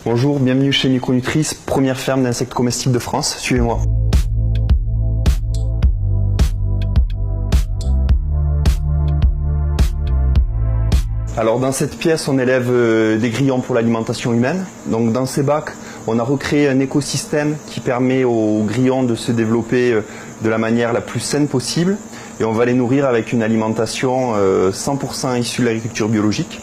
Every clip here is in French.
Bonjour, bienvenue chez Micronutrice, première ferme d'insectes comestibles de France. Suivez-moi. Alors dans cette pièce, on élève des grillons pour l'alimentation humaine. Donc dans ces bacs, on a recréé un écosystème qui permet aux grillons de se développer de la manière la plus saine possible. Et on va les nourrir avec une alimentation 100% issue de l'agriculture biologique.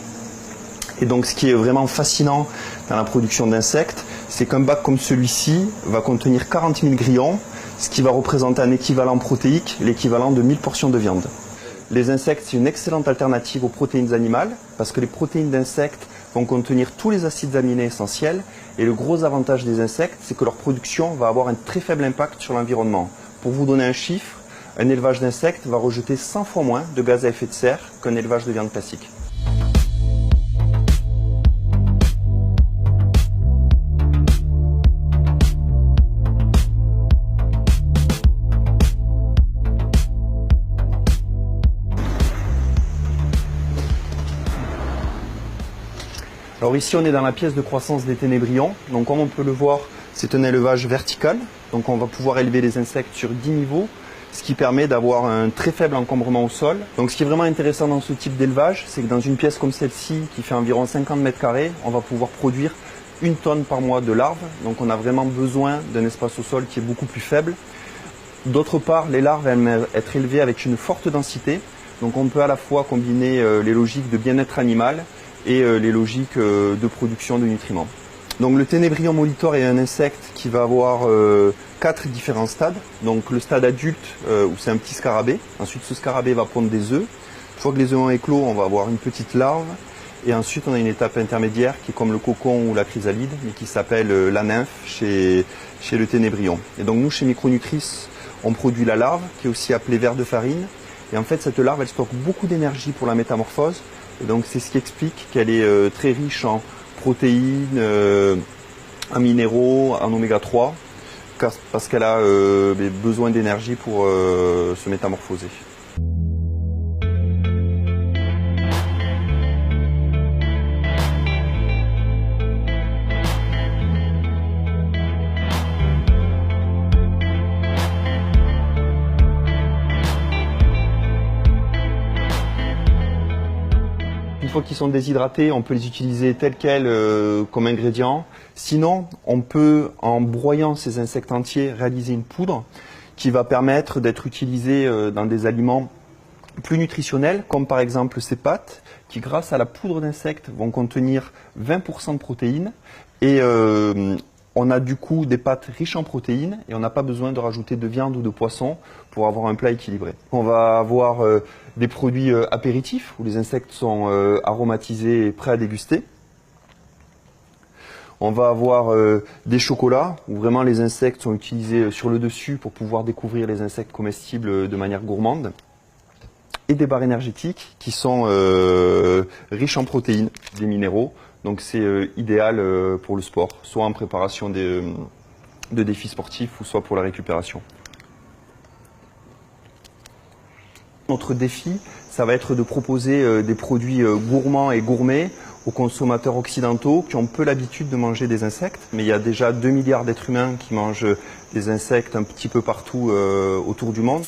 Et donc ce qui est vraiment fascinant dans la production d'insectes, c'est qu'un bac comme celui-ci va contenir 40 000 grillons, ce qui va représenter un équivalent protéique, l'équivalent de 1000 portions de viande. Les insectes, c'est une excellente alternative aux protéines animales, parce que les protéines d'insectes vont contenir tous les acides aminés essentiels, et le gros avantage des insectes, c'est que leur production va avoir un très faible impact sur l'environnement. Pour vous donner un chiffre, un élevage d'insectes va rejeter 100 fois moins de gaz à effet de serre qu'un élevage de viande classique. Alors ici on est dans la pièce de croissance des ténébrions, donc comme on peut le voir c'est un élevage vertical, donc on va pouvoir élever les insectes sur 10 niveaux, ce qui permet d'avoir un très faible encombrement au sol. Donc ce qui est vraiment intéressant dans ce type d'élevage, c'est que dans une pièce comme celle-ci qui fait environ 50 mètres carrés, on va pouvoir produire 1 tonne par mois de larves, donc on a vraiment besoin d'un espace au sol qui est beaucoup plus faible. D'autre part, les larves aiment être élevées avec une forte densité, donc on peut à la fois combiner les logiques de bien-être animal et les logiques de production de nutriments. Donc le ténébrion molitor est un insecte qui va avoir 4 différents stades. Donc le stade adulte où c'est un petit scarabée. Ensuite ce scarabée va pondre des œufs. Une fois que les œufs ont éclos, on va avoir une petite larve. Et ensuite on a une étape intermédiaire qui est comme le cocon ou la chrysalide, mais qui s'appelle la nymphe chez le ténébrion. Et donc nous chez Micronutrice, on produit la larve qui est aussi appelée ver de farine. Et en fait cette larve elle stocke beaucoup d'énergie pour la métamorphose. Et donc c'est ce qui explique qu'elle est très riche en protéines, en minéraux, en oméga 3, parce qu'elle a besoin d'énergie pour se métamorphoser. Une fois qu'ils sont déshydratés, on peut les utiliser tels quels comme ingrédients. Sinon, on peut, en broyant ces insectes entiers, réaliser une poudre qui va permettre d'être utilisée dans des aliments plus nutritionnels, comme par exemple ces pâtes, qui grâce à la poudre d'insectes vont contenir 20% de protéines. Et on a du coup des pâtes riches en protéines et on n'a pas besoin de rajouter de viande ou de poisson pour avoir un plat équilibré. On va avoir des produits apéritifs où les insectes sont aromatisés et prêts à déguster. On va avoir des chocolats où vraiment les insectes sont utilisés sur le dessus pour pouvoir découvrir les insectes comestibles de manière gourmande. Et des barres énergétiques qui sont riches en protéines, des minéraux. Donc c'est idéal pour le sport, soit en préparation de défis sportifs ou soit pour la récupération. Notre défi, ça va être de proposer des produits gourmands et gourmets aux consommateurs occidentaux qui ont peu l'habitude de manger des insectes. Mais il y a déjà 2 milliards d'êtres humains qui mangent des insectes un petit peu partout autour du monde.